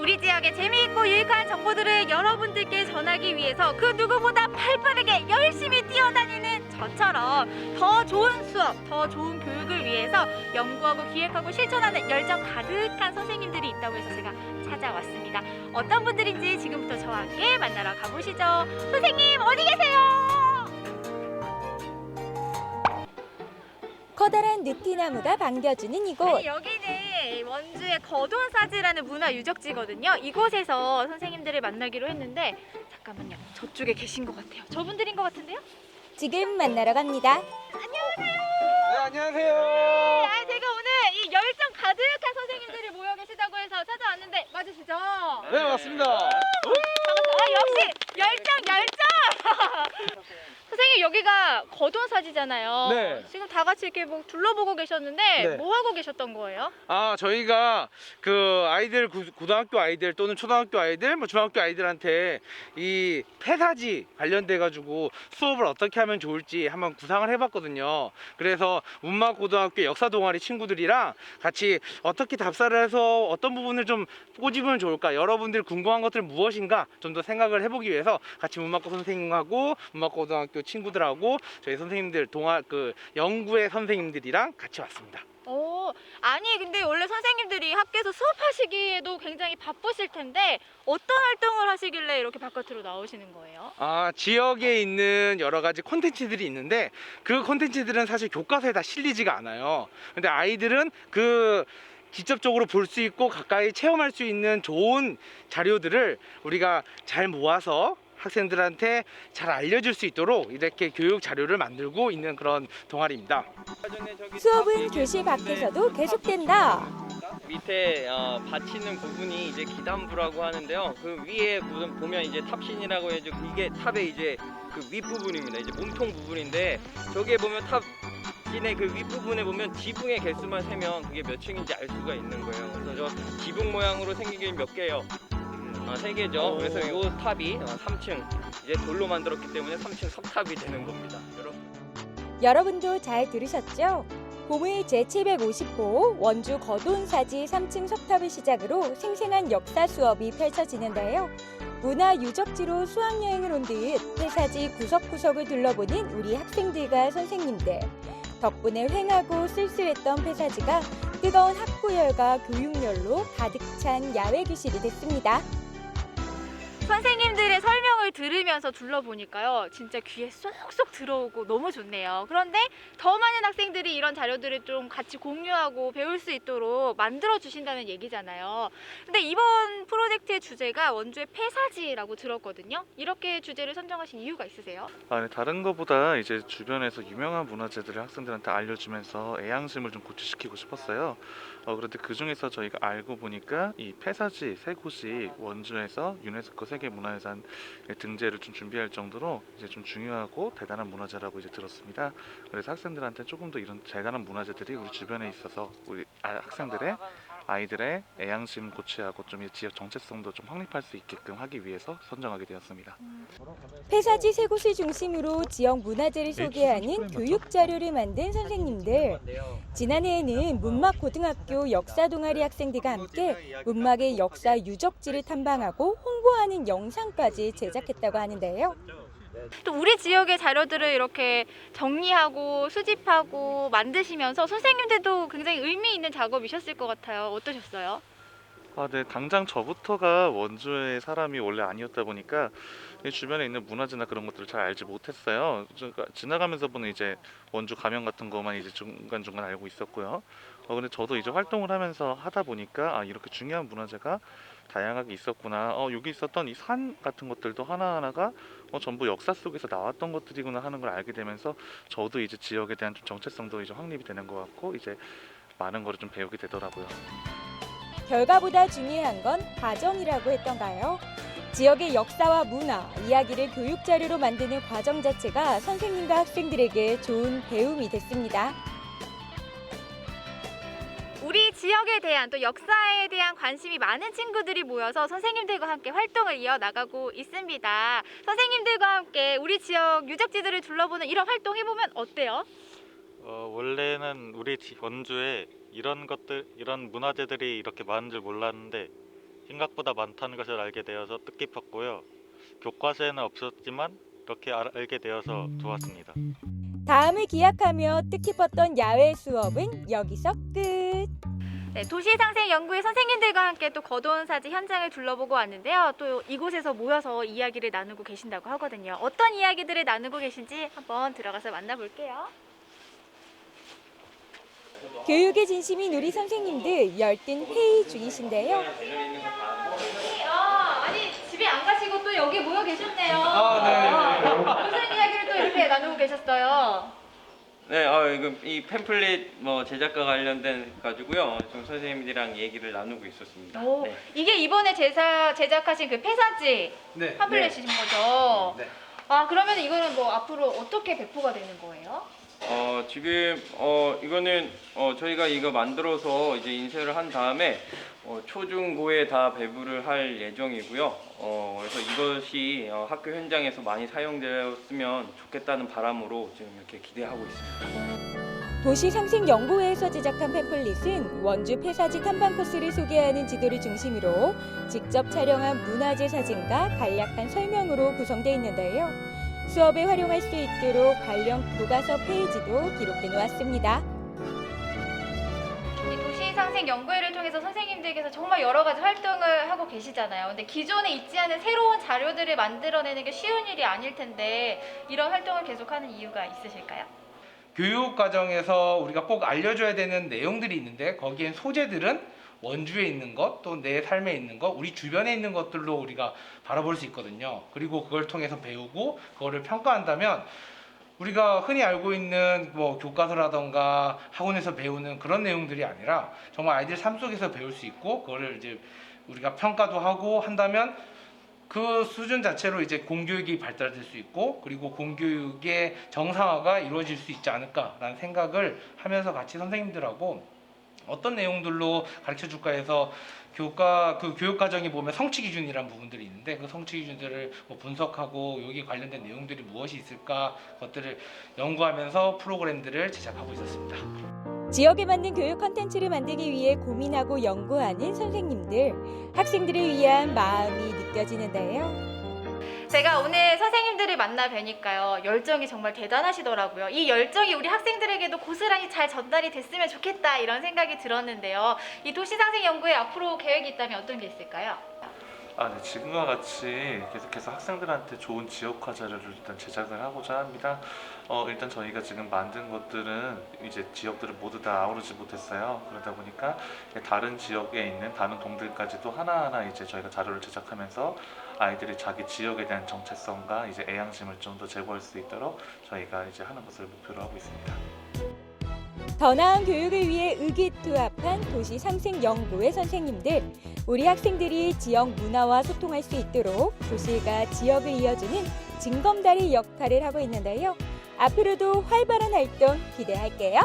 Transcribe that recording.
우리 지역의 재미있고 유익한 정보들을 여러분들께 전하기 위해서 그 누구보다 발빠르게 열심히 뛰어다니는 저처럼 더 좋은 수업, 더 좋은 교육을 위해서 연구하고 기획하고 실천하는 열정 가득한 선생님들이 있다고 해서 제가 찾아왔습니다. 어떤 분들인지 지금부터 저와 함께 만나러 가보시죠. 선생님 어디 계세요? 커다란 느티나무가 반겨주는 이곳. 아니, 여기는 원주의 거돈사지라는 문화유적지거든요. 이곳에서 선생님들을 만나기로 했는데 잠깐만요. 저쪽에 계신 것 같아요. 저분들인 것 같은데요? 지금 만나러 갑니다. 안녕하세요. 네, 안녕하세요. 아, 제가 오늘 이 열정 가득한 선생님들이 모여 계시다고 해서 찾아왔는데 맞으시죠? 네, 맞습니다. 반갑습니다. 아, 역시 열정! 선생님 여기가 거돈사지잖아요. 네. 지금 다 같이 이렇게 뭐 둘러보고 계셨는데 네. 뭐 하고 계셨던 거예요? 저희가 그 아이들, 고등학교 아이들 또는 초등학교 아이들, 뭐 중학교 아이들한테 이 폐사지 관련돼가지고 수업을 어떻게 하면 좋을지 한번 구상을 해봤거든요. 그래서 운마고등학교 역사 동아리 친구들이랑 같이 어떻게 답사를 해서 어떤 부분을 좀 꼬집으면 좋을까, 여러분들 궁금한 것들 무엇인가 좀 더 생각을 해보기 위해서 같이 문막고 선생님하고 문막고등학교 친구들하고 저희 선생님들 연구의 선생님들이랑 같이 왔습니다. 아니 근데 원래 선생님들이 학교에서 수업하시기에도 굉장히 바쁘실 텐데 어떤 활동을 하시길래 이렇게 바깥으로 나오시는 거예요? 지역에 있는 여러 가지 콘텐츠들이 있는데 그 콘텐츠들은 사실 교과서에 다 실리지가 않아요. 근데 아이들은 직접적으로 볼 수 있고 가까이 체험할 수 있는 좋은 자료들을 우리가 잘 모아서 학생들한테 잘 알려줄 수 있도록 이렇게 교육 자료를 만들고 있는 그런 동아리입니다. 수업은 교실 밖에서도 계속된다. 밑에 받치는 부분이 이제 기단부라고 하는데요. 그 위에 보면 이제 탑신이라고 해서 이게 탑의 이제 그 윗부분입니다. 이제 몸통 부분인데 저기에 보면 탑신의 그 윗부분에 보면 지붕의 개수만 세면 그게 몇 층인지 알 수가 있는 거예요. 그래서 저 지붕 모양으로 생긴 게 몇 개예요? 3개죠. 그래서 이 탑이 3층 이제 돌로 만들었기 때문에 3층 석탑이 되는 겁니다. 여러분도 잘 들으셨죠? 봄의 제750호 원주 거돈사지 3층 석탑을 시작으로 생생한 역사 수업이 펼쳐지는데요. 문화유적지로 수학여행을 온 듯 폐사지 구석구석을 둘러보는 우리 학생들과 선생님들. 덕분에 휑하고 쓸쓸했던 폐사지가 뜨거운 학구열과 교육열로 가득 찬 야외 교실이 됐습니다. 선생님들의 설명을 들으면서 둘러보니까요 진짜 귀에 쏙쏙 들어오고 너무 좋네요. 그런데 더 많은 학생들이 이런 자료들을 좀 같이 공유하고 배울 수 있도록 만들어 주신다는 얘기잖아요. 근데 이번 프로젝트의 주제가 원주의 폐사지라고 들었거든요. 이렇게 주제를 선정하신 이유가 있으세요? 네, 다른 것보다 이제 주변에서 유명한 문화재들을 학생들한테 알려주면서 애양심을 좀 고취시키고 싶었어요. 그런데 그 중에서 저희가 알고 보니까 이 폐사지 세 곳이 원주에서 유네스코 세계문화유산 등재를 좀 준비할 정도로 이제 좀 중요하고 대단한 문화재라고 이제 들었습니다. 그래서 학생들한테 조금 더 이런 대단한 문화재들이 우리 주변에 있어서 우리 학생들의 아이들의 애양심 고취하고 좀 이 지역 정체성도 좀 확립할 수 있게끔 하기 위해서 선정하게 되었습니다. 폐사지 세 곳을 중심으로 지역 문화재를 소개하는 교육 자료를 만든 선생님들. 지난해에는 문막고등학교 역사 동아리 학생들과 함께 문막의 역사 유적지를 탐방하고 홍보하는 영상까지 제작했다고 하는데요. 또 우리 지역의 자료들을 이렇게 정리하고 수집하고 만드시면서 선생님들도 굉장히 의미 있는 작업이셨을 것 같아요. 어떠셨어요? 네, 당장 저부터가 원주의 사람이 원래 아니었다 보니까 이 주변에 있는 문화재나 그런 것들을 잘 알지 못했어요. 지나가면서 보는 이제 원주 가면 같은 것만 이제 중간중간 알고 있었고요. 근데 저도 이제 활동을 하면서 하다 보니까 이렇게 중요한 문화재가 다양하게 있었구나. 여기 있었던 이 산 같은 것들도 하나하나가 전부 역사 속에서 나왔던 것들이구나 하는 걸 알게 되면서 저도 이제 지역에 대한 좀 정체성도 이제 확립이 되는 것 같고 이제 많은 거를 좀 배우게 되더라고요. 결과보다 중요한 건 과정이라고 했던가요? 지역의 역사와 문화, 이야기를 교육 자료로 만드는 과정 자체가 선생님과 학생들에게 좋은 배움이 됐습니다. 우리 지역에 대한 또 역사에 대한 관심이 많은 친구들이 모여서 선생님들과 함께 활동을 이어나가고 있습니다. 선생님들과 함께 우리 지역 유적지들을 둘러보는 이런 활동 해보면 어때요? 원래는 우리 원주에 이런 문화재들이 이렇게 많은 줄 몰랐는데 생각보다 많다는 것을 알게 되어서 뜻깊었고요. 교과서에는 없었지만 이렇게 알게 되어서 좋았습니다. 다음을 기약하며 뜻깊었던 야외 수업은 여기서 끝. 네, 도시상생연구회 선생님들과 함께 또 거도원사지 현장을 둘러보고 왔는데요. 또 이곳에서 모여서 이야기를 나누고 계신다고 하거든요. 어떤 이야기들을 나누고 계신지 한번 들어가서 만나볼게요. 교육의 진심인 우리 선생님들 열띤 회의 중이신데요. 아니 집에 안 가시고 또 여기 모여 계셨네요. 무슨 이야기를 또 이렇게 나누고 계셨어요? 네, 이거 이 팸플릿 제작과 관련된 가지고요. 좀 선생님들이랑 얘기를 나누고 있었습니다. 오, 네. 이게 이번에 제작하신 그 폐사지 네. 팜플렛이신 거죠? 네. 아, 그러면 이거는 뭐 앞으로 어떻게 배포가 되는 거예요? 지금 이거는 저희가 이거 만들어서 이제 인쇄를 한 다음에 초중고에 다 배부를 할 예정이고요. 그래서 이것이 학교 현장에서 많이 사용되었으면 좋겠다는 바람으로 지금 이렇게 기대하고 있습니다. 도시상생연구회에서 제작한 팸플릿은 원주 폐사지 탐방 코스를 소개하는 지도를 중심으로 직접 촬영한 문화재 사진과 간략한 설명으로 구성되어 있는데요. 수업에 활용할 수 있도록 관련 교과서 페이지도 기록해 놓았습니다. 이 도시상생연구회를 통해서 선생님들께서 정말 여러 가지 활동을 하고 계시잖아요. 근데 기존에 있지 않은 새로운 자료들을 만들어내는 게 쉬운 일이 아닐 텐데 이런 활동을 계속하는 이유가 있으실까요? 교육 과정에서 우리가 꼭 알려줘야 되는 내용들이 있는데 거기엔 소재들은 원주에 있는 것, 또 내 삶에 있는 것, 우리 주변에 있는 것들로 우리가 바라볼 수 있거든요. 그리고 그걸 통해서 배우고 그거를 평가한다면 우리가 흔히 알고 있는 뭐 교과서라던가 학원에서 배우는 그런 내용들이 아니라 정말 아이들 삶 속에서 배울 수 있고 그거를 이제 우리가 평가도 하고 한다면 그 수준 자체로 이제 공교육이 발달될 수 있고 그리고 공교육의 정상화가 이루어질 수 있지 않을까라는 생각을 하면서 같이 선생님들하고 어떤 내용들로 가르쳐 줄까 해서 교육 과정에 보면 성취 기준이라는 부분들이 있는데 그 성취 기준들을 분석하고 여기 관련된 내용들이 무엇이 있을까 것들을 연구하면서 프로그램들을 제작하고 있었습니다. 지역에 맞는 교육 콘텐츠를 만들기 위해 고민하고 연구하는 선생님들, 학생들을 위한 마음이 느껴지는데요. 제가 오늘 선생님들을 만나 뵈니까요. 열정이 정말 대단하시더라고요. 이 열정이 우리 학생들에게도 고스란히 잘 전달이 됐으면 좋겠다 이런 생각이 들었는데요. 이 도시상생연구회 앞으로 계획이 있다면 어떤 게 있을까요? 네, 지금과 같이 계속해서 학생들한테 좋은 지역화 자료를 일단 제작을 하고자 합니다. 일단 저희가 지금 만든 것들은 이제 지역들을 모두 다 아우르지 못했어요. 그러다 보니까 다른 지역에 있는 다른 동들까지도 하나하나 이제 저희가 자료를 제작하면서 아이들이 자기 지역에 대한 정체성과 이제 애양심을 좀 더 제고할 수 있도록 저희가 이제 하는 것을 목표로 하고 있습니다. 더 나은 교육을 위해 의기투합한 도시상생연구회 선생님들, 우리 학생들이 지역 문화와 소통할 수 있도록 도시가 지역을 이어주는 징검다리 역할을 하고 있는데요. 앞으로도 활발한 활동 기대할게요.